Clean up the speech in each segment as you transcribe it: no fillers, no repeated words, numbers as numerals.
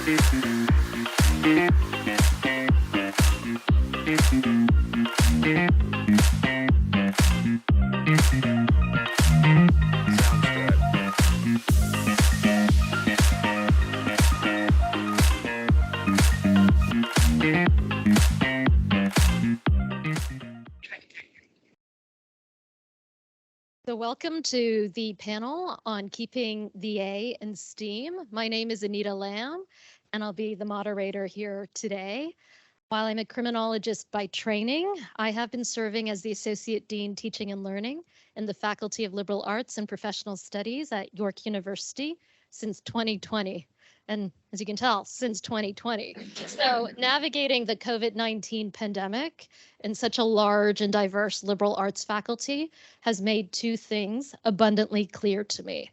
So welcome to the panel on keeping the A in STEAM. My name is Anita Lamb, and I'll be the moderator here today. While I'm a criminologist by training, I have been serving as the Associate Dean Teaching and Learning in the Faculty of Liberal Arts and Professional Studies at York University since 2020. And as you can tell, since 2020. So navigating the COVID-19 pandemic in such a large and diverse liberal arts faculty has made two things abundantly clear to me.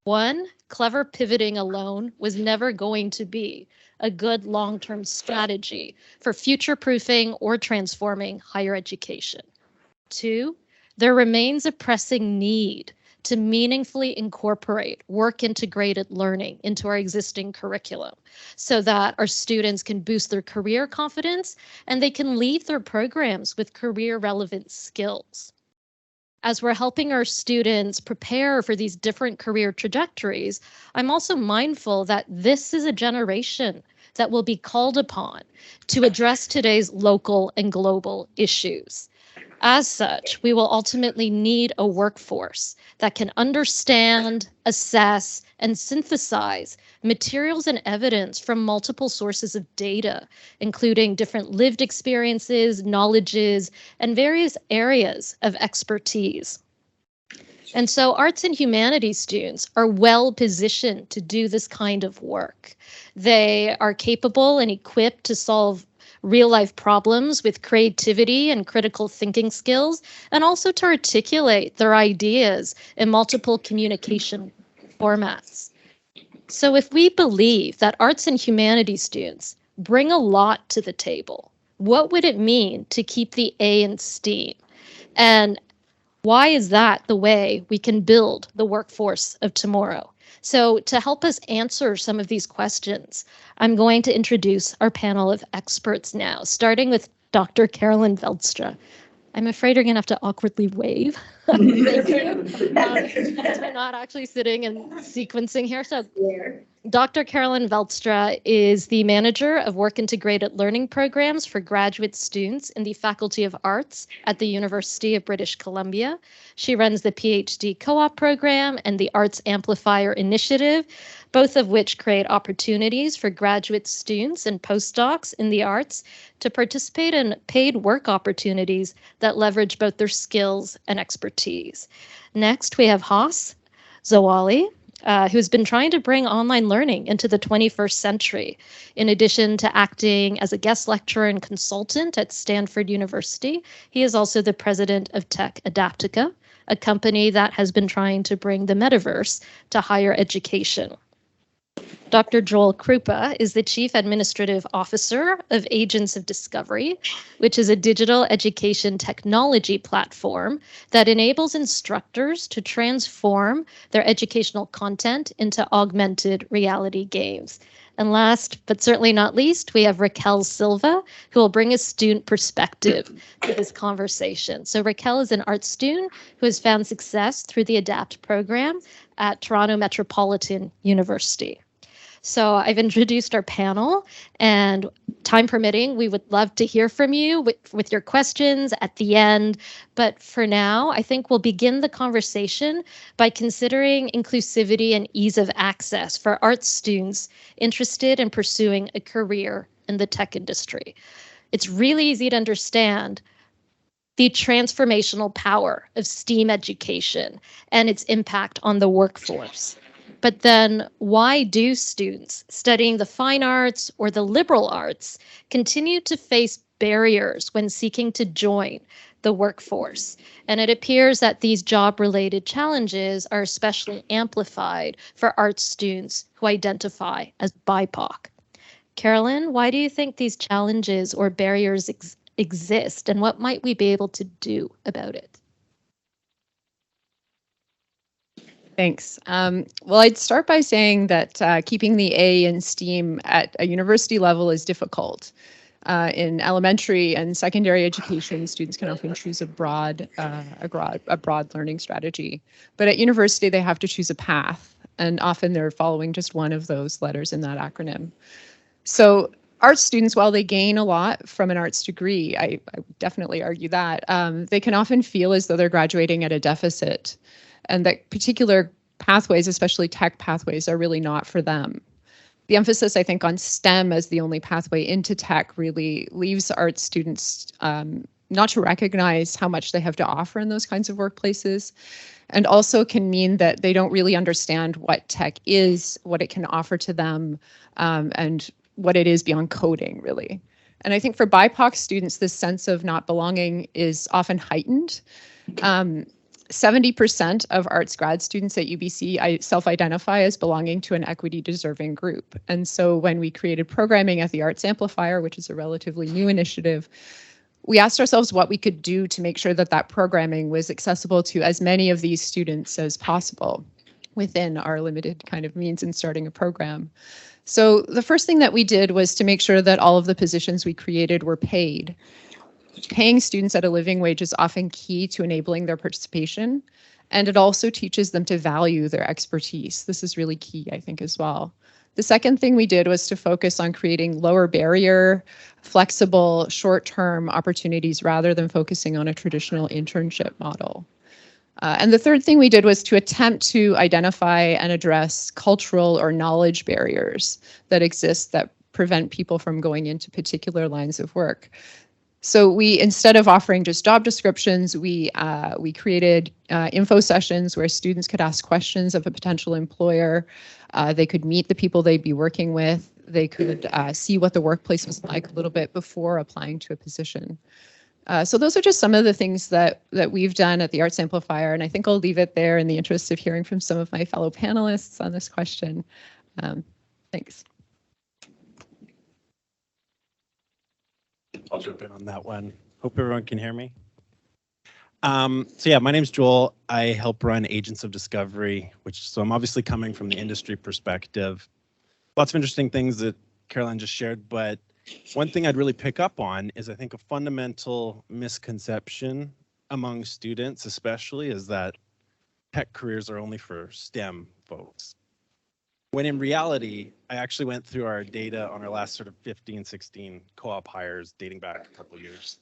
One, clever pivoting alone was never going to be a good long-term strategy for future-proofing or transforming higher education. Two, there remains a pressing need to meaningfully incorporate work-integrated learning into our existing curriculum so that our students can boost their career confidence and they can leave their programs with career-relevant skills. As we're helping our students prepare for these different career trajectories, I'm also mindful that this is a generation that will be called upon to address today's local and global issues. As such, we will ultimately need a workforce that can understand, assess, and synthesize materials and evidence from multiple sources of data, including different lived experiences, knowledges, and various areas of expertise. And so arts and humanities students are well positioned to do this kind of work. They are capable and equipped to solve real-life problems with creativity and critical thinking skills, and also to articulate their ideas in multiple communication formats. So if we believe that arts and humanities students bring a lot to the table, what would it mean to keep the A in STEAM? And why is that the way we can build the workforce of tomorrow? So to help us answer some of these questions, I'm going to introduce our panel of experts now, starting with Dr. Carolyn Veldstra. I'm afraid you're going to have to awkwardly wave. Thank you. Because we're not actually sitting and sequencing here. So Dr. Carolyn Veldstra is the manager of work integrated learning programs for graduate students in the Faculty of Arts at the University of British Columbia. She runs the PhD co-op program and the Arts Amplifier Initiative, both of which create opportunities for graduate students and postdocs in the arts to participate in paid work opportunities that leverage both their skills and expertise. Next, we have Haas Zawali, who's been trying to bring online learning into the 21st century. In addition to acting as a guest lecturer and consultant at Stanford University, he is also the president of Tech Adaptica, a company that has been trying to bring the metaverse to higher education. Dr. Joel Krupa is the Chief Administrative Officer of Agents of Discovery, which is a digital education technology platform that enables instructors to transform their educational content into augmented reality games. And last, but certainly not least, we have Raquel Silva, who will bring a student perspective to this conversation. So Raquel is an art student who has found success through the ADAPT program at Toronto Metropolitan University. So I've introduced our panel, and time permitting, we would love to hear from you with your questions at the end. But for now, I think we'll begin the conversation by considering inclusivity and ease of access for art students interested in pursuing a career in the tech industry. It's really easy to understand the transformational power of STEAM education and its impact on the workforce. But then why do students studying the fine arts or the liberal arts continue to face barriers when seeking to join the workforce? And it appears that these job-related challenges are especially amplified for arts students who identify as BIPOC. Carolyn, why do you think these challenges or barriers exist, and what might we be able to do about it? Thanks. Well, I'd start by saying that keeping the A in STEAM at a university level is difficult. In elementary and secondary education, students can often choose a broad learning strategy. But at university, they have to choose a path, and often they're following just one of those letters in that acronym. So arts students, while they gain a lot from an arts degree, I would definitely argue that, they can often feel as though they're graduating at a deficit, and that particular pathways, especially tech pathways, are really not for them. The emphasis, I think, on STEM as the only pathway into tech really leaves arts students not to recognize how much they have to offer in those kinds of workplaces, and also can mean that they don't really understand what tech is, what it can offer to them, and what it is beyond coding, really. And I think for BIPOC students, this sense of not belonging is often heightened. 70% of arts grad students at UBC self-identify as belonging to an equity-deserving group. And so when we created programming at the Arts Amplifier, which is a relatively new initiative, we asked ourselves what we could do to make sure that that programming was accessible to as many of these students as possible within our limited kind of means in starting a program. So the first thing that we did was to make sure that all of the positions we created were paid. Paying students at a living wage is often key to enabling their participation, and it also teaches them to value their expertise. This is really key, I think, as well. The second thing we did was to focus on creating lower barrier, flexible, short-term opportunities rather than focusing on a traditional internship model. And the third thing we did was to attempt to identify and address cultural or knowledge barriers that exist that prevent people from going into particular lines of work. So we, instead of offering just job descriptions, we created info sessions where students could ask questions of a potential employer. They could meet the people they'd be working with. They could see what the workplace was like a little bit before applying to a position. So those are just some of the things that we've done at the Arts Amplifier, and I think I'll leave it there in the interest of hearing from some of my fellow panelists on this question. Thanks. I'll jump in on that one. Hope everyone can hear me. So yeah, my name's Joel. I help run Agents of Discovery, so I'm obviously coming from the industry perspective. Lots of interesting things that Caroline just shared, but one thing I'd really pick up on is I think a fundamental misconception among students especially is that tech careers are only for STEM folks. When in reality, I actually went through our data on our last sort of 15, 16 co-op hires dating back a couple of years.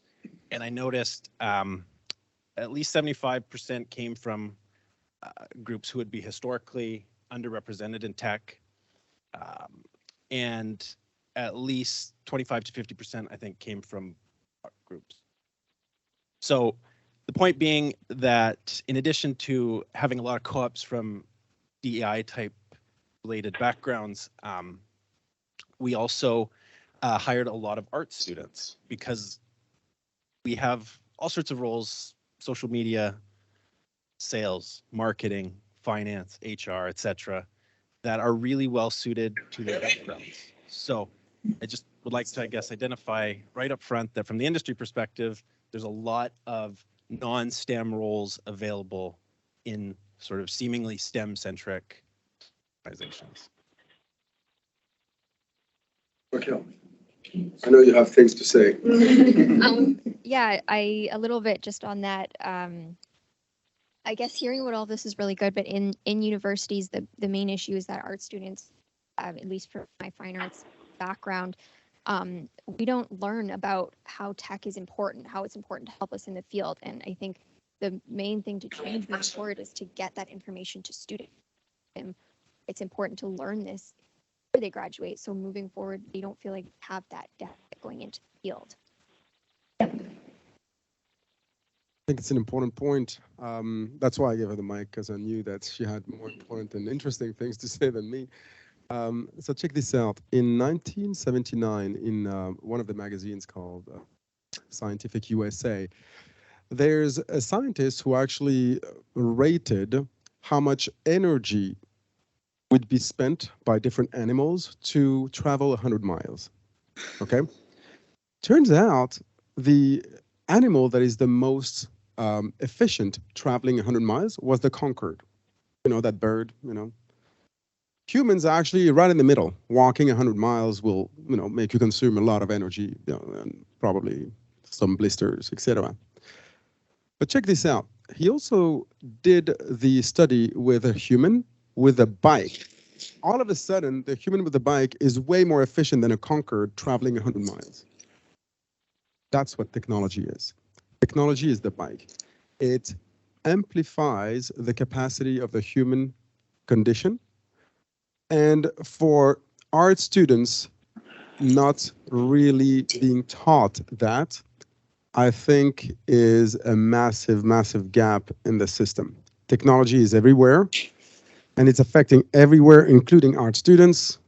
And I noticed at least 75% came from groups who would be historically underrepresented in tech. And at least 25 to 50%, I think, came from groups. So the point being that in addition to having a lot of co-ops from DEI type related backgrounds, we also hired a lot of art students because we have all sorts of roles, social media, sales, marketing, finance, HR, etc., that are really well suited to their backgrounds. So I just would like to, I guess, identify right up front that from the industry perspective, there's a lot of non-STEM roles available in sort of seemingly STEM-centric organizations. Raquel, I know you have things to say. Yeah, a little bit just on that. I guess hearing about all this is really good, but in universities, the main issue is that art students, at least for my fine arts background, we don't learn about how tech is important, how it's important to help us in the field. And I think the main thing to change moving forward is to get that information to students. And it's important to learn this before they graduate, so moving forward, they don't feel like they have that depth going into the field. I think it's an important point. That's why I gave her the mic, because I knew that she had more important and interesting things to say than me. So check this out. In 1979, in one of the magazines called Scientific USA, there's a scientist who actually rated how much energy would be spent by different animals to travel 100 miles. Okay? Turns out the animal that is the most efficient traveling 100 miles was the concord. You know, that bird, you know. Humans are actually right in the middle. Walking 100 miles will, you know, make you consume a lot of energy, you know, and probably some blisters, etc. But check this out. He also did the study with a human with a bike. All of a sudden, the human with the bike is way more efficient than a Concorde traveling 100 miles. That's what technology is. Technology is the bike. It amplifies the capacity of the human condition. And for art students not really being taught that, I think is a massive, massive gap in the system. Technology is everywhere, and it's affecting everywhere, including art students.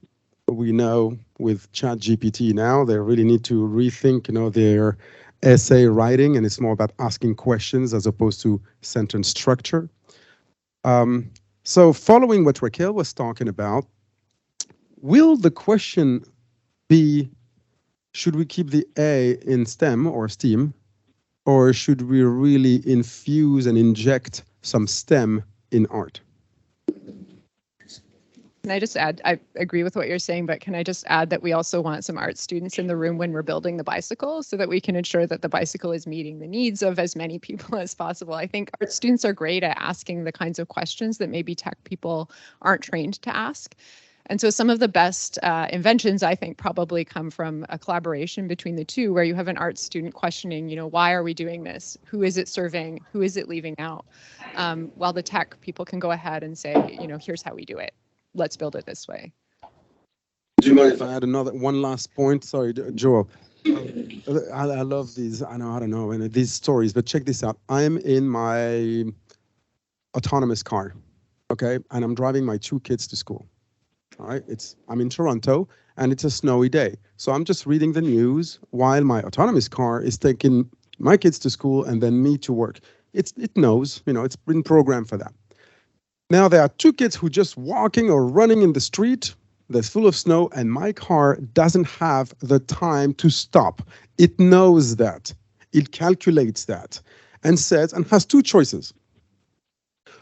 We know with ChatGPT now, they really need to rethink, you know, their essay writing, and it's more about asking questions as opposed to sentence structure. So following what Raquel was talking about, will the question be, should we keep the A in STEM or STEAM, or should we really infuse and inject some STEM in art? Can I just add, I agree with what you're saying, but can I just add that we also want some art students in the room when we're building the bicycle so that we can ensure that the bicycle is meeting the needs of as many people as possible. I think art students are great at asking the kinds of questions that maybe tech people aren't trained to ask. And so some of the best inventions, I think, probably come from a collaboration between the two, where you have an art student questioning, you know, why are we doing this? Who is it serving? Who is it leaving out? While the tech people can go ahead and say, you know, here's how we do it. Let's build it this way. Do you mind if I add one last point? Sorry, Joel. I love these, I don't know, these stories, but check this out. I'm in my autonomous car, okay? And I'm driving my 2 kids to school. All right, I'm in Toronto and it's a snowy day. So I'm just reading the news while my autonomous car is taking my kids to school and then me to work. It knows, you know, it's been programmed for that. Now there are 2 kids who just walking or running in the street that's full of snow, and my car doesn't have the time to stop. It knows that. It calculates that and says, and has 2 choices.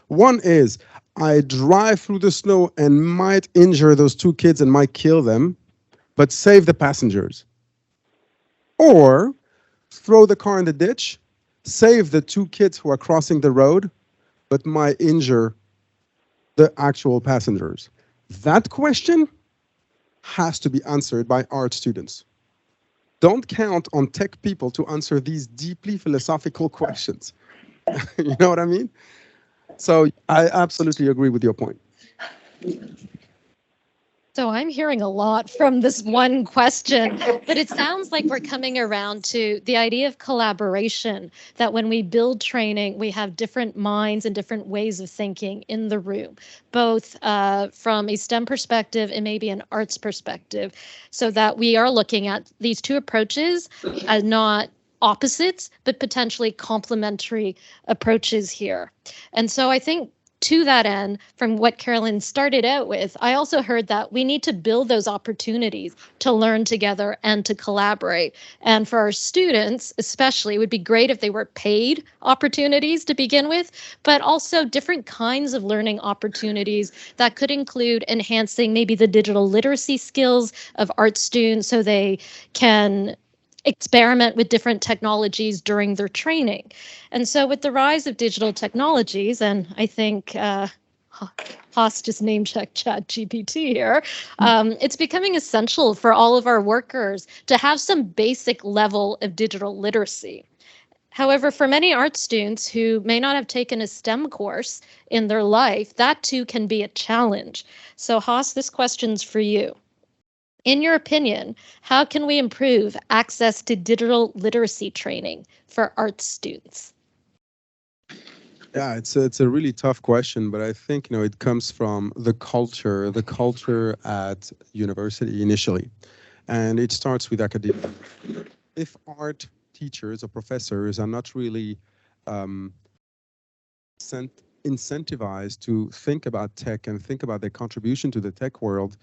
One is, I drive through the snow and might injure those 2 kids and might kill them, but save the passengers. Or throw the car in the ditch, save the 2 kids who are crossing the road, but might injure the actual passengers. That question has to be answered by art students. Don't count on tech people to answer these deeply philosophical questions. You know what I mean? So I absolutely agree with your point. So I'm hearing a lot from this one question, but it sounds like we're coming around to the idea of collaboration, that when we build training, we have different minds and different ways of thinking in the room, both from a STEM perspective and maybe an arts perspective, so that we are looking at these 2 approaches as not opposites, but potentially complementary approaches here. And so I think to that end, from what Carolyn started out with, I also heard that we need to build those opportunities to learn together and to collaborate. And for our students, especially, it would be great if they were paid opportunities to begin with, but also different kinds of learning opportunities that could include enhancing maybe the digital literacy skills of art students so they can experiment with different technologies during their training. And so with the rise of digital technologies, and I think Haas just name checked ChatGPT here, it's becoming essential for all of our workers to have some basic level of digital literacy. However, for many art students who may not have taken a STEM course in their life, that too can be a challenge. So Haas, this question's for you. In your opinion, how can we improve access to digital literacy training for art students? Yeah, it's a really tough question, but I think, you know, it comes from the culture at university initially, and it starts with academia. If art teachers or professors are not really incentivized to think about tech and think about their contribution to the tech world,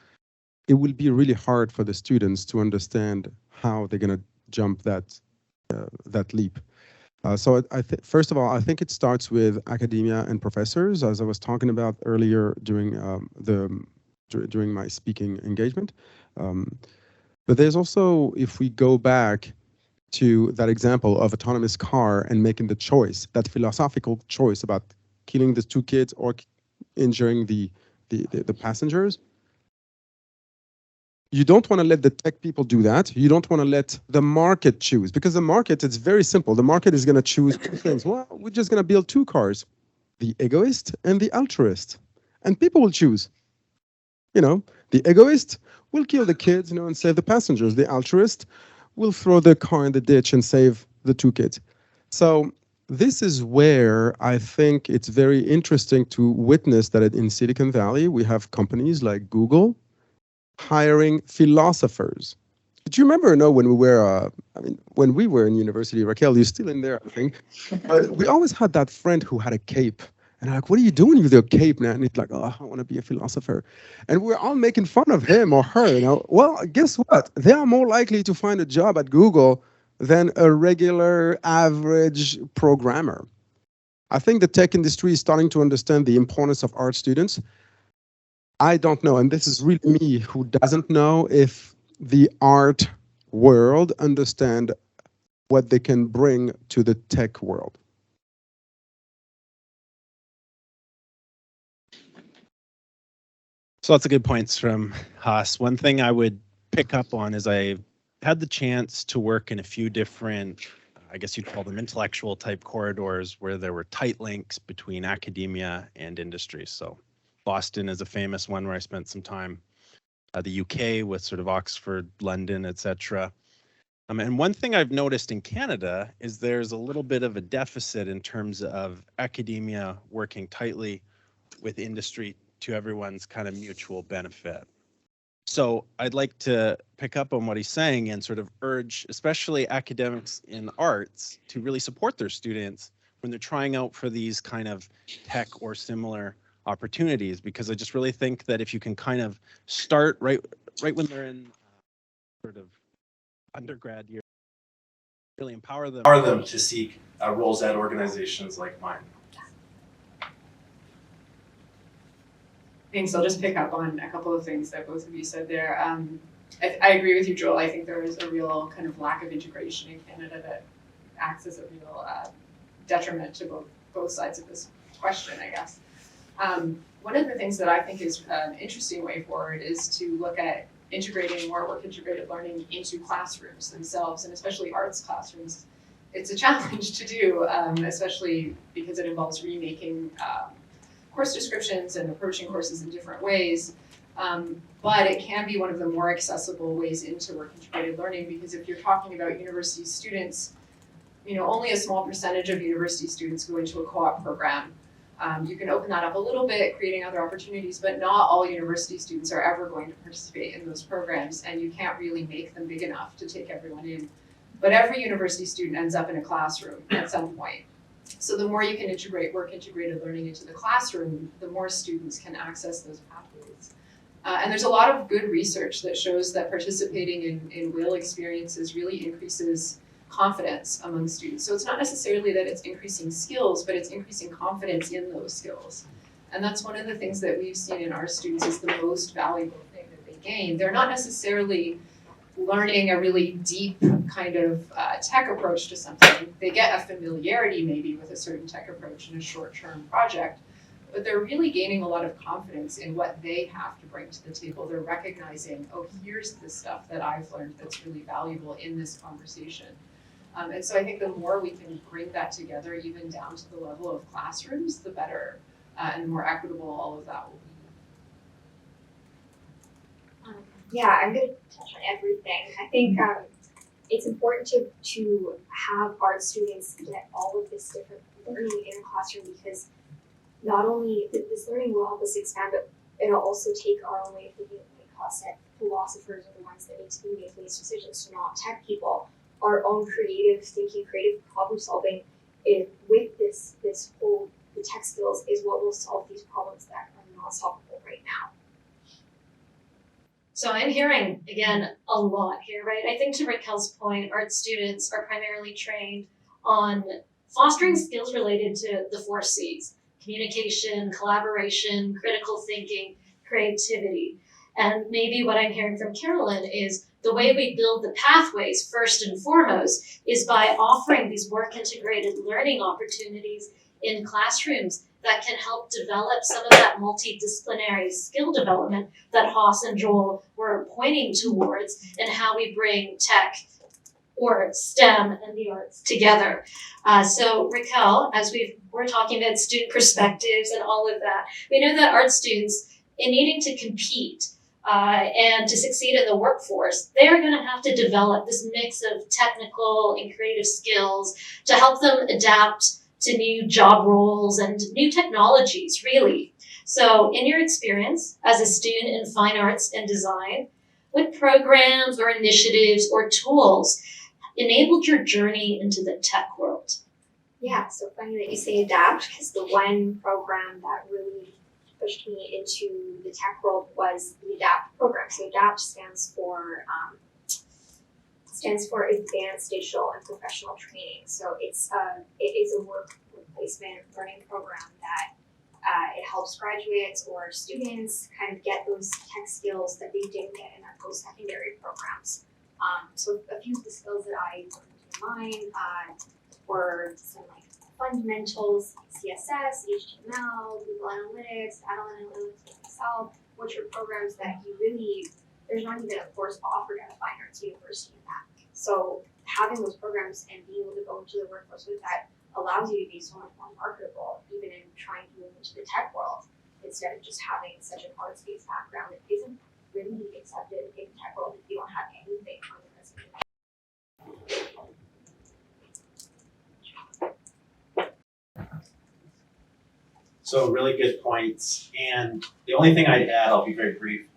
it will be really hard for the students to understand how they're going to jump that leap. First of all, I think it starts with academia and professors, as I was talking about earlier during during my speaking engagement. But there's also, if we go back to that example of autonomous car and making the choice, that philosophical choice about killing the two kids or injuring the passengers, you don't want to let the tech people do that. You don't want to let the market choose, because the market, it's very simple. The market is going to choose two things. Well, we're just going to build two cars, the egoist and the altruist. And people will choose. You know, the egoist will kill the kids, and save the passengers. The altruist will throw the car in the ditch and save the two kids. So this is where I think it's very interesting to witness that in Silicon Valley, we have companies like Google hiring philosophers. Do you remember, when we were, when we were in university, Raquel, you're still in there, I think. But we always had that friend who had a cape. And I'm like, what are you doing with your cape now? And he's like, oh, I want to be a philosopher. And we're all making fun of him or her, Well, guess what? They are more likely to find a job at Google than a regular average programmer. I think the tech industry is starting to understand the importance of art students. I don't know, and this is really me who doesn't know if the art world understand what they can bring to the tech world. So lots of good points from Haas. One thing I would pick up on is I had the chance to work in a few different, I guess you'd call them intellectual type corridors, where there were tight links between academia and industry. So Boston is a famous one where I spent some time, the UK with sort of Oxford, London, etc. And one thing I've noticed in Canada is there's a little bit of a deficit in terms of academia working tightly with industry to everyone's kind of mutual benefit. So I'd like to pick up on what he's saying and sort of urge, especially academics in arts, to really support their students when they're trying out for these kind of tech or similar opportunities, because I just really think that if you can kind of start right when they're in sort of undergrad year, really empower them to seek roles at organizations like mine. Thanks. I'll just pick up on a couple of things that both of you said there. I agree with you, Joel. I think there is a real kind of lack of integration in Canada that acts as a real detriment to both sides of this question, I guess. One of the things that I think is an interesting way forward is to look at integrating more work-integrated learning into classrooms themselves, and especially arts classrooms. It's a challenge to do, especially because it involves remaking course descriptions and approaching courses in different ways. But it can be one of the more accessible ways into work-integrated learning, because if you're talking about university students, only a small percentage of university students go into a co-op program. You can open that up a little bit, creating other opportunities, but not all university students are ever going to participate in those programs, and you can't really make them big enough to take everyone in. But every university student ends up in a classroom at some point. So the more you can integrate work-integrated learning into the classroom, the more students can access those pathways. And there's a lot of good research that shows that participating in WIL experiences really increases confidence among students. So it's not necessarily that it's increasing skills, but it's increasing confidence in those skills. And that's one of the things that we've seen in our students is the most valuable thing that they gain. They're not necessarily learning a really deep kind of tech approach to something. They get a familiarity maybe with a certain tech approach in a short-term project, but they're really gaining a lot of confidence in what they have to bring to the table. They're recognizing, oh, here's the stuff that I've learned that's really valuable in this conversation. And so I think the more we can bring that together, even down to the level of classrooms, the better, and the more equitable all of that will be. Yeah, I'm going to touch on everything. I think it's important to have art students get all of this different learning in a classroom, because not only this learning will help us expand, but it'll also take our own way of thinking. Like Haas said, philosophers are the ones that need to be making these decisions, so not tech people. Our own creative thinking, creative problem solving, with this whole the tech skills is what will solve these problems that are not solvable right now. So I'm hearing, again, a lot here, right? I think to Raquel's point, art students are primarily trained on fostering skills related to the 4 C's: communication, collaboration, critical thinking, creativity. And maybe what I'm hearing from Carolyn is the way we build the pathways, first and foremost, is by offering these work-integrated learning opportunities in classrooms that can help develop some of that multidisciplinary skill development that Haas and Joel were pointing towards, and how we bring tech or STEM and the arts together. So Raquel, as we're talking about student perspectives and all of that, we know that art students, in needing to compete and to succeed in the workforce, they're going to have to develop this mix of technical and creative skills to help them adapt to new job roles and new technologies, really. So in your experience as a student in fine arts and design, what programs or initiatives or tools enabled your journey into the tech world? Yeah, so funny that you say adapt, because the one program that really pushed me into the tech world was the ADAPT program. So ADAPT stands for Advanced Digital and Professional Training. So it is a work placement learning program that it helps graduates or students kind of get those tech skills that they didn't get in their post-secondary programs. So a few of the skills that I learned in mine were some like fundamentals, CSS, HTML, Google Analytics, Data Analytics, Excel, which are programs that there's not even a course offered at a fine arts university in that. So having those programs and being able to go into the workforce with that allows you to be so much more marketable, even in trying to move into the tech world, instead of just having such an arts-based background that isn't really accepted in the tech world if you don't have anything on the resume. So really good points. And the only thing I'd add, I'll be very brief,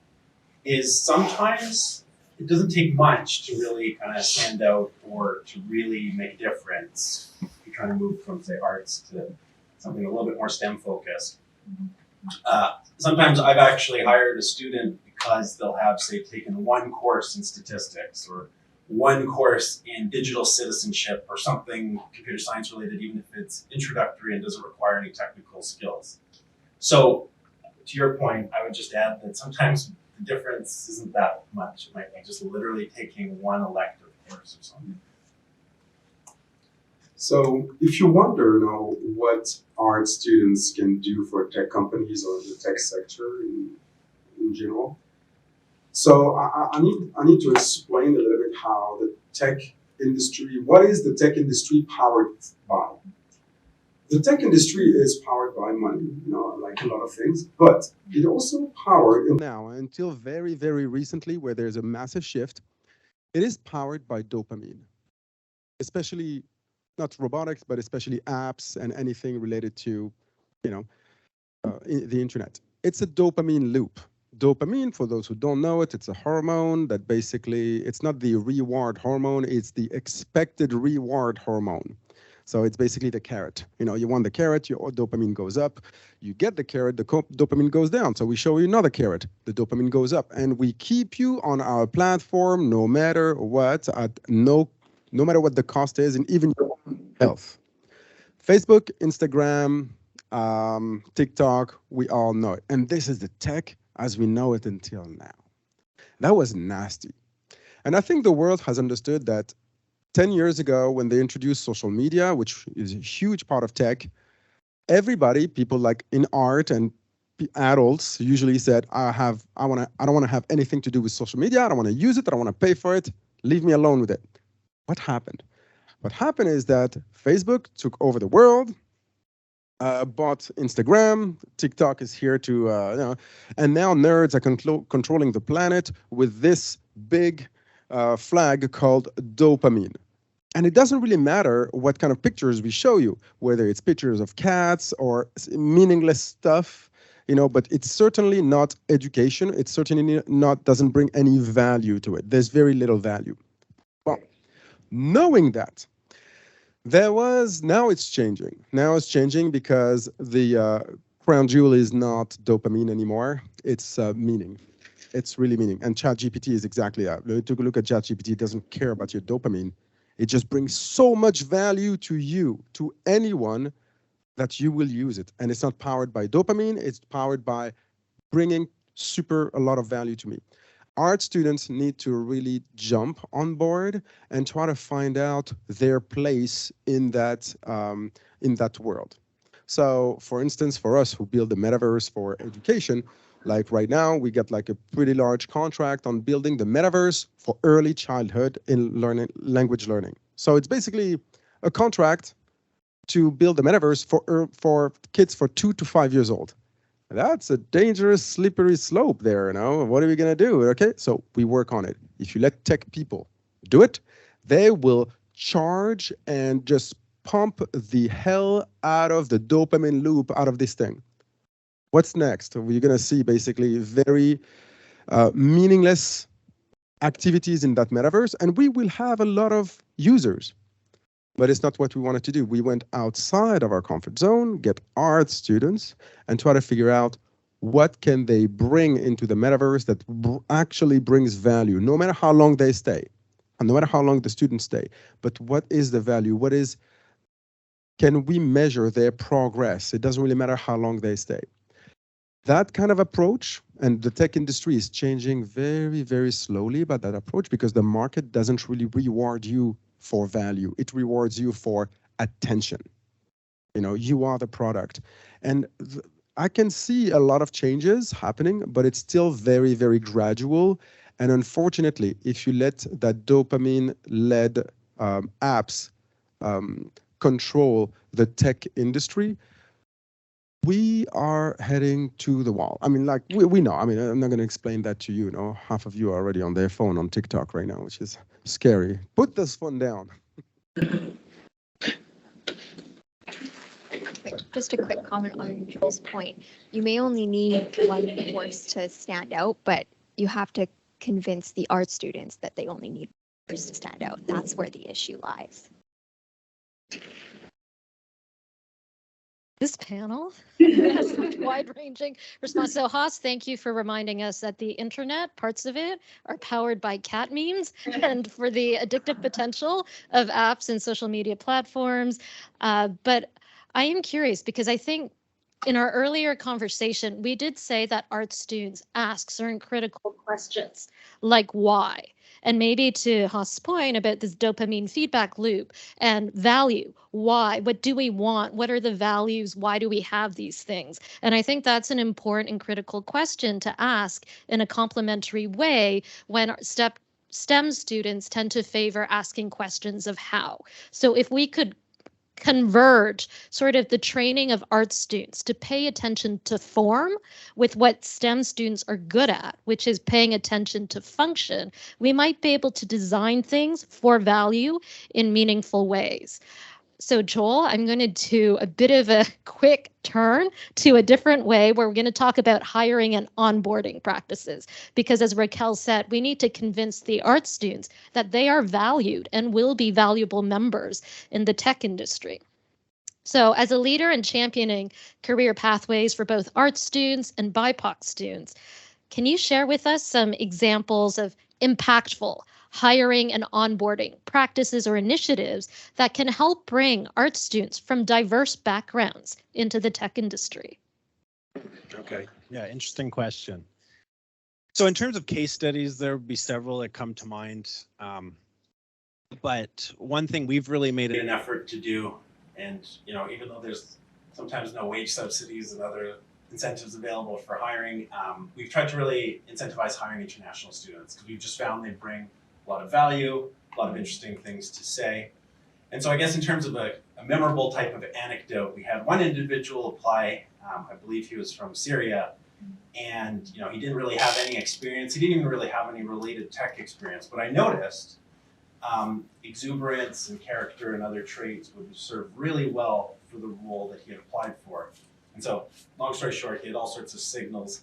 is sometimes it doesn't take much to really kind of stand out or to really make a difference if you're trying to move from, say, arts to something a little bit more STEM focused. Sometimes I've actually hired a student because they'll have, say, taken one course in statistics or one course in digital citizenship or something computer science related, even if it's introductory and doesn't require any technical skills. So to your point, I would just add that sometimes the difference isn't that much. It might be just literally taking one elective course or something. So if you wonder, what art students can do for tech companies or the tech sector in general, so I need to explain a little bit how the tech industry, what is the tech industry powered by? The tech industry is powered by money, like a lot of things, but it also powered now until very, very recently, where there's a massive shift, it is powered by dopamine, especially not robotics, but especially apps and anything related to, the internet. It's a dopamine loop. Dopamine, for those who don't know it, it's a hormone that basically, it's not the reward hormone, it's the expected reward hormone. So it's basically the carrot. You want the carrot, your dopamine goes up. You get the carrot, the dopamine goes down. So we show you another carrot, the dopamine goes up. And we keep you on our platform no matter what, no matter what the cost is, and even your health. Facebook, Instagram, TikTok, we all know it. And this is the tech as we know it until now. That was nasty. And I think the world has understood that 10 years ago, when they introduced social media, which is a huge part of tech, everybody, people like in art and adults usually said, I don't want to have anything to do with social media. I don't want to use it. I don't want to pay for it. Leave me alone with it. What happened? What happened is that Facebook took over the world, bought Instagram, TikTok is here to, and now nerds are controlling the planet with this big flag called dopamine. And it doesn't really matter what kind of pictures we show you, whether it's pictures of cats or meaningless stuff, but it's certainly not education. It's certainly doesn't bring any value to it. There's very little value. Well, knowing that, now it's changing. Now it's changing because the crown jewel is not dopamine anymore. It's meaning. It's really meaning. And ChatGPT is exactly that. When you took a look at ChatGPT, it doesn't care about your dopamine. It just brings so much value to you, to anyone, that you will use it. And it's not powered by dopamine, it's powered by bringing a lot of value to me. Art students need to really jump on board and try to find out their place in that world. So for instance, for us who build the metaverse for education, like right now, we got like a pretty large contract on building the metaverse for early childhood in language learning. So it's basically a contract to build the metaverse for kids for 2 to 5 years old. That's a dangerous, slippery slope there, you know? What are we gonna do? Okay, so we work on it. If you let tech people do it, they will charge and just pump the hell out of the dopamine loop out of this thing. What's next? We're gonna see basically very meaningless activities in that metaverse, and we will have a lot of users. But it's not what we wanted to do. We went outside of our comfort zone, get art students, and try to figure out what can they bring into the metaverse that actually brings value, no matter how long they stay, and no matter how long the students stay. But what is the value? Can we measure their progress? It doesn't really matter how long they stay. That kind of approach, and the tech industry is changing very, very slowly about that approach, because the market doesn't really reward you for value. It rewards you for attention. You know, you are the product. And I can see a lot of changes happening, but it's still very, very gradual. And unfortunately, if you let that dopamine-led apps control the tech industry, we are heading to the wall. I mean, like, we know. I mean, I'm not going to explain that to you. You know, half of you are already on their phone on TikTok right now, which is scary. Put this phone down. Just a quick comment on Joel's point. You may only need one course to stand out, but you have to convince the art students that they only need one course to stand out. That's where the issue lies. This panel has wide-ranging response. So Haas, thank you for reminding us that the internet, parts of it, are powered by cat memes, and for the addictive potential of apps and social media platforms. But I am curious, because I think in our earlier conversation, we did say that art students ask certain critical questions, like why? And maybe to Haas' point about this dopamine feedback loop and value, why? What do we want? What are the values? Why do we have these things? And I think that's an important and critical question to ask in a complementary way when STEM students tend to favor asking questions of how. So if we could converge sort of the training of art students to pay attention to form with what STEM students are good at, which is paying attention to function, we might be able to design things for value in meaningful ways. So Joel, I'm going to do a bit of a quick turn to a different way where we're going to talk about hiring and onboarding practices, because as Raquel said, we need to convince the art students that they are valued and will be valuable members in the tech industry. So as a leader in championing career pathways for both art students and BIPOC students, can you share with us some examples of impactful hiring and onboarding practices or initiatives that can help bring art students from diverse backgrounds into the tech industry? Okay, yeah, interesting question. So in terms of case studies, there would be several that come to mind. But one thing we've really made an effort to do, and you know, even though there's sometimes no wage subsidies and other incentives available for hiring, we've tried to really incentivize hiring international students, because we've just found they bring a lot of value, a lot of interesting things to say. And so I guess in terms of a memorable type of anecdote, we had one individual apply, I believe he was from Syria, and you know, he didn't really have any experience. He didn't even really have any related tech experience, but I noticed exuberance and character and other traits would serve really well for the role that he had applied for. And so, long story short, he had all sorts of signals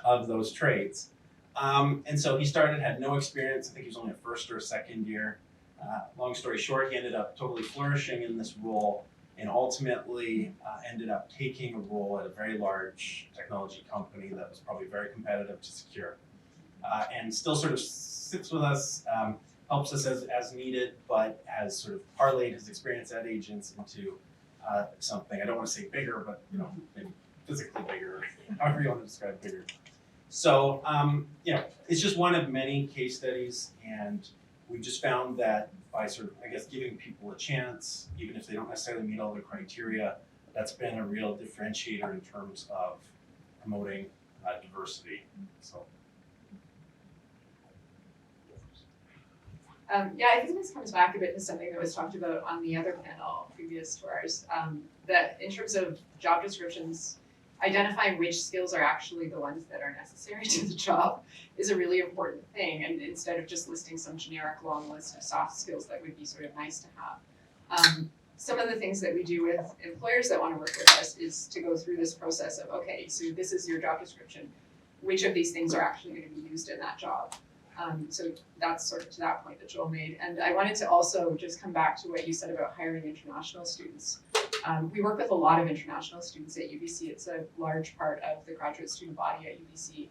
of those traits. And so he had no experience. I think he was only a first or a second year. Long story short, he ended up totally flourishing in this role, and ultimately ended up taking a role at a very large technology company that was probably very competitive to secure. And still sort of sits with us. helps us as needed, but has sort of parlayed his experience at Agents into something. I don't want to say bigger, but maybe physically bigger, however you want to describe bigger. So it's just one of many case studies, and we just found that by sort of, I guess, giving people a chance, even if they don't necessarily meet all the criteria, that's been a real differentiator in terms of promoting diversity. So. Yeah, I think this comes back a bit to something that was talked about on the other panel previous to ours, that in terms of job descriptions, identifying which skills are actually the ones that are necessary to the job is a really important thing. And instead of just listing some generic long list of soft skills that would be sort of nice to have. Some of the things that we do with employers that want to work with us is to go through this process of, okay, so this is your job description. Which of these things are actually going to be used in that job? So that's sort of to that point that Joel made. And I wanted to also just come back to what you said about hiring international students. We work with a lot of international students at UBC. It's a large part of the graduate student body at UBC.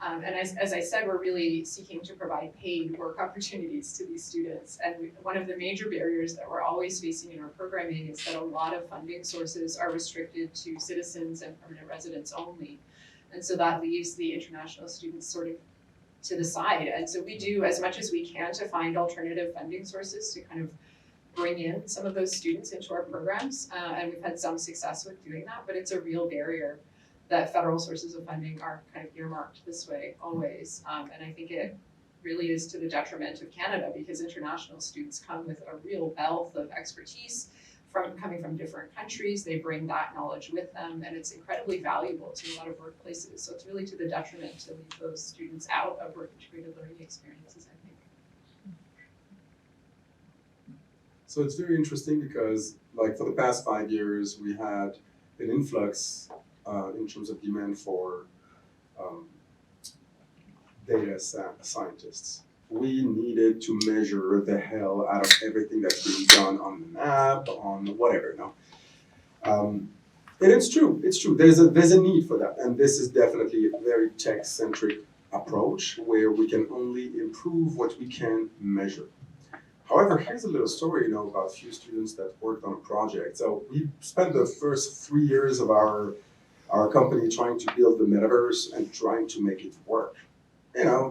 And as I said, we're really seeking to provide paid work opportunities to these students. And one of the major barriers that we're always facing in our programming is that a lot of funding sources are restricted to citizens and permanent residents only. And so that leaves the international students sort of to the side. And so we do as much as we can to find alternative funding sources to kind of bring in some of those students into our programs. And we've had some success with doing that, but it's a real barrier that federal sources of funding are kind of earmarked this way always. And I think it really is to the detriment of Canada because international students come with a real wealth of expertise coming from different countries. They bring that knowledge with them, and it's incredibly valuable to a lot of workplaces. So it's really to the detriment to leave those students out of work-integrated learning experiences, I think. So it's very interesting because, like, for the past 5 years, we had an influx in terms of demand for data scientists. We needed to measure the hell out of everything that's being done on the map, on whatever, and it's true. There's a need for that, and this is definitely a very tech-centric approach where we can only improve what we can measure. However, here's a little story, about a few students that worked on a project. So we spent the first 3 years of our company trying to build the metaverse and trying to make it work.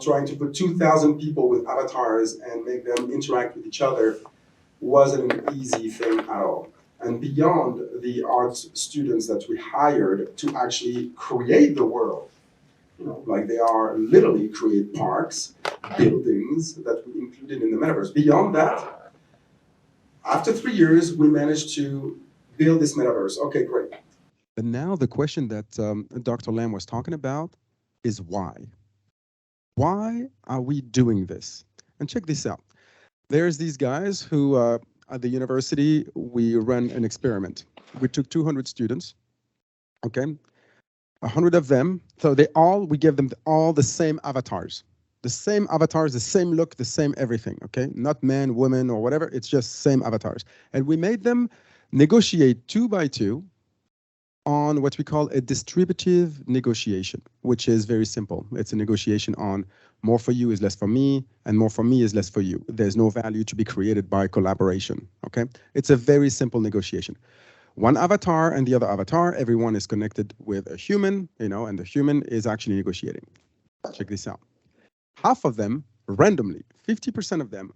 Trying to put 2,000 people with avatars and make them interact with each other wasn't an easy thing at all. And beyond the arts students that we hired to actually create the world, like they are literally create parks, buildings that we included in the metaverse. Beyond that, after 3 years, we managed to build this metaverse. Okay, great. And now the question that Dr. Lam was talking about is why? Why are we doing this? And check this out. There's these guys who, at the university, we ran an experiment. We took 200 students, okay? 100 of them, so we gave them all the same avatars. The same avatars, the same look, the same everything, okay? Not man, woman, or whatever, it's just same avatars. And we made them negotiate 2 by 2 on what we call a distributive negotiation, which is very simple. It's a negotiation on more for you is less for me, and more for me is less for you. There's no value to be created by collaboration, okay? It's a very simple negotiation. One avatar and the other avatar, everyone is connected with a human, and the human is actually negotiating. Check this out. Half of them, randomly, 50% of them,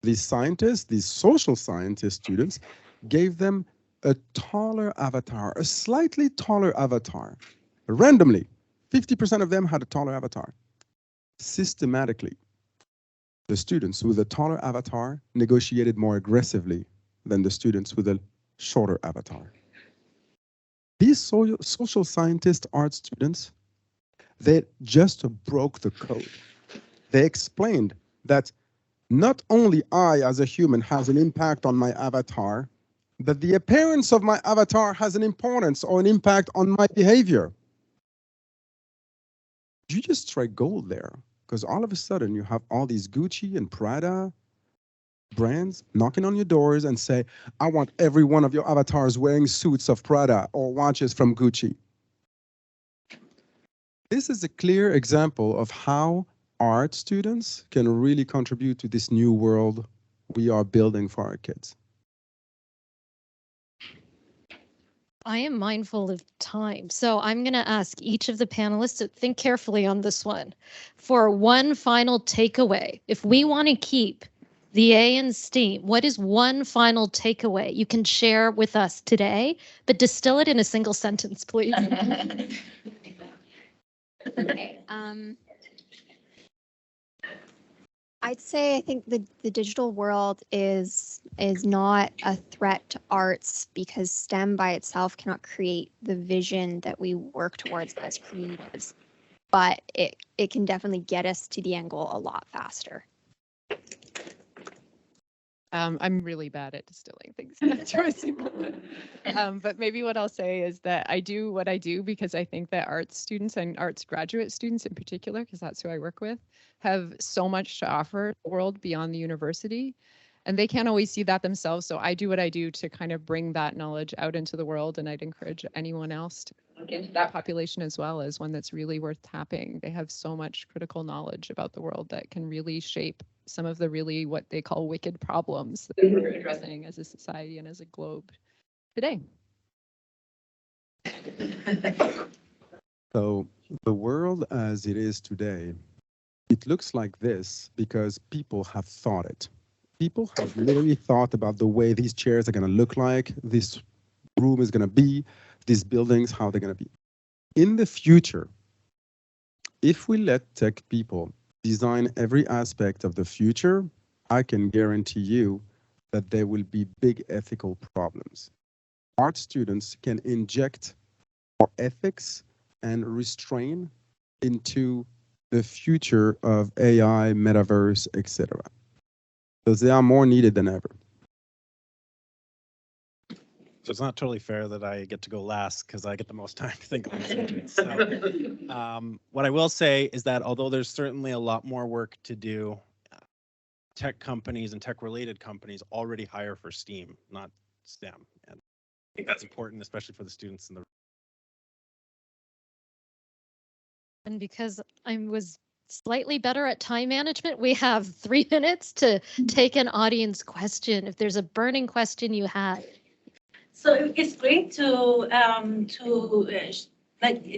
these scientists, these social scientist students, gave them a taller avatar, a slightly taller avatar. Randomly, 50% of them had a taller avatar. Systematically, the students with a taller avatar negotiated more aggressively than the students with a shorter avatar. These social scientist art students, they just broke the code. They explained that not only I as a human has an impact on my avatar, but the appearance of my avatar has an importance or an impact on my behavior. You just strike gold there, because all of a sudden you have all these Gucci and Prada brands knocking on your doors and say, I want every one of your avatars wearing suits of Prada or watches from Gucci. This is a clear example of how art students can really contribute to this new world we are building for our kids. I am mindful of time, so I'm going to ask each of the panelists to think carefully on this one. For one final takeaway, if we want to keep the A in STEAM, what is one final takeaway you can share with us today, but distill it in a single sentence, please? Okay. I'd say I think the digital world is not a threat to arts because STEM by itself cannot create the vision that we work towards as creatives, but it can definitely get us to the end goal a lot faster. I'm really bad at distilling things. That's where I see but maybe what I'll say is that I do what I do because I think that arts students and arts graduate students in particular, because that's who I work with, have so much to offer the world beyond the university. And they can't always see that themselves. So I do what I do to kind of bring that knowledge out into the world. And I'd encourage anyone else to look into that population as well as one that's really worth tapping. They have so much critical knowledge about the world that can really shape some of the really what they call wicked problems that we're addressing as a society and as a globe today. So the world as it is today, it looks like this because people have thought it. People have literally thought about the way these chairs are going to look like, this room is going to be, these buildings, how they're going to be. In the future, if we let tech people design every aspect of the future, I can guarantee you that there will be big ethical problems. Art students can inject more ethics and restraint into the future of AI, metaverse, etc. Because they are more needed than ever. So it's not totally fair that I get to go last because I get the most time to think on the sentence. So, what I will say is that although there's certainly a lot more work to do, tech companies and tech-related companies already hire for STEAM, not STEM. And I think that's important, especially for the students in the. And because I was slightly better at time management, we have 3 minutes to take an audience question. If there's a burning question you had. So it's great to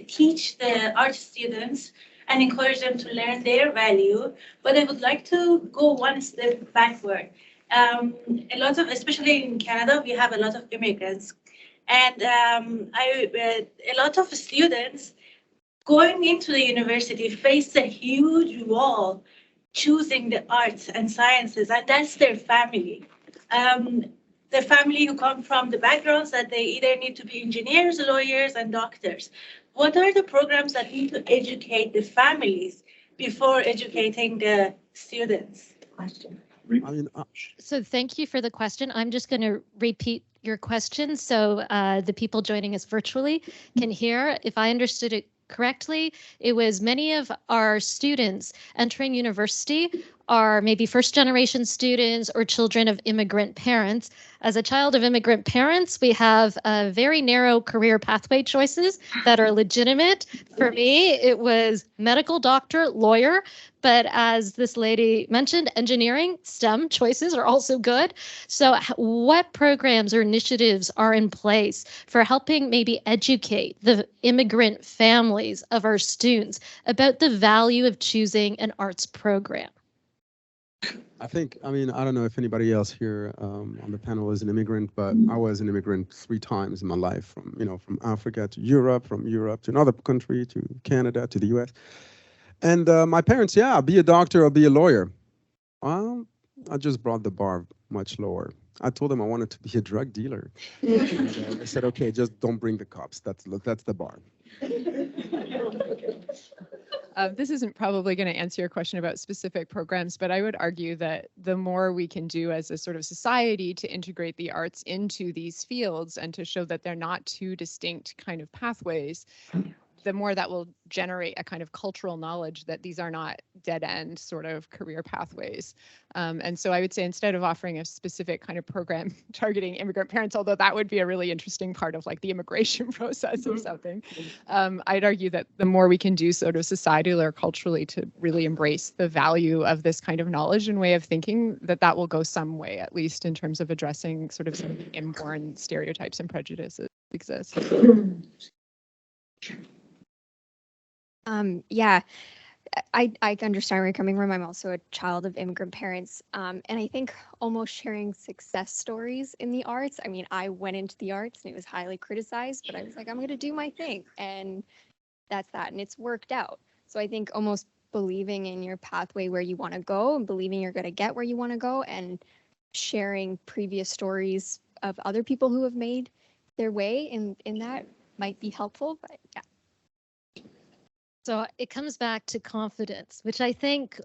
teach the art students and encourage them to learn their value. But I would like to go one step backward. A lot of, especially in Canada, we have a lot of immigrants, and a lot of students going into the university face a huge wall choosing the arts and sciences, and that's their family. The family who come from the backgrounds that they either need to be engineers, lawyers, and doctors. What are the programs that need to educate the families before educating the students? So thank you for the question. I'm just going to repeat your question so the people joining us virtually can hear. If I understood it correctly, it was many of our students entering university are maybe first-generation students or children of immigrant parents. As a child of immigrant parents, we have very narrow career pathway choices that are legitimate. For me, it was medical, doctor, lawyer, but as this lady mentioned, engineering, STEM choices are also good. So what programs or initiatives are in place for helping maybe educate the immigrant families of our students about the value of choosing an arts program? I don't know if anybody else here on the panel is an immigrant, but I was an immigrant 3 times in my life, from Africa to Europe, from Europe to another country, to Canada, to the US. And my parents, be a doctor or be a lawyer. Well, I just brought the bar much lower. I told them I wanted to be a drug dealer. And, they said, okay, just don't bring the cops. That's the bar. This isn't probably going to answer your question about specific programs, but I would argue that the more we can do as a sort of society to integrate the arts into these fields and to show that they're not 2 distinct kind of pathways, the more that will generate a kind of cultural knowledge that these are not dead-end sort of career pathways. And so I would say instead of offering a specific kind of program targeting immigrant parents, although that would be a really interesting part of like the immigration process or something, I'd argue that the more we can do sort of societally or culturally to really embrace the value of this kind of knowledge and way of thinking, that will go some way, at least in terms of addressing sort of some inborn stereotypes and prejudices that exist. Yeah, I understand where you're coming from. I'm also a child of immigrant parents. And I think almost sharing success stories in the arts. I mean, I went into the arts and it was highly criticized, but I was like, I'm going to do my thing. And that's that. And it's worked out. So I think almost believing in your pathway where you want to go and believing you're going to get where you want to go and sharing previous stories of other people who have made their way in that might be helpful. But yeah. So it comes back to confidence, which I think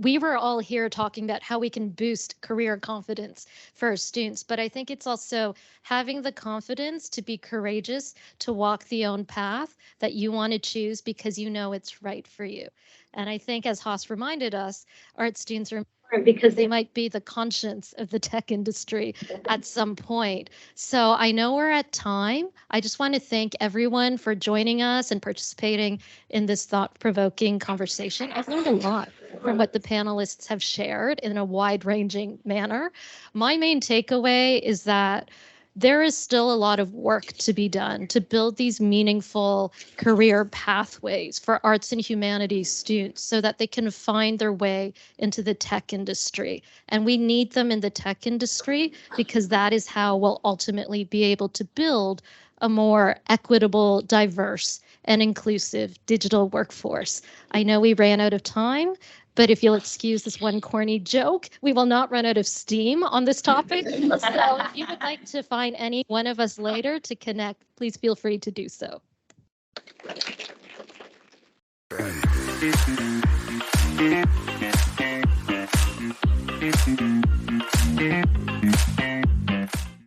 we were all here talking about how we can boost career confidence for our students. But I think it's also having the confidence to be courageous, to walk the own path that you want to choose because you know it's right for you. And I think, as Haas reminded us, art students are important because they might be the conscience of the tech industry at some point. So I know we're at time. I just want to thank everyone for joining us and participating in this thought-provoking conversation. I've learned a lot from what the panelists have shared in a wide-ranging manner. My main takeaway is that there is still a lot of work to be done to build these meaningful career pathways for arts and humanities students so that they can find their way into the tech industry. And we need them in the tech industry because that is how we'll ultimately be able to build a more equitable, diverse, and inclusive digital workforce. I know we ran out of time, but if you'll excuse this one corny joke, we will not run out of steam on this topic. So if you would like to find any one of us later to connect, please feel free to do so. Right.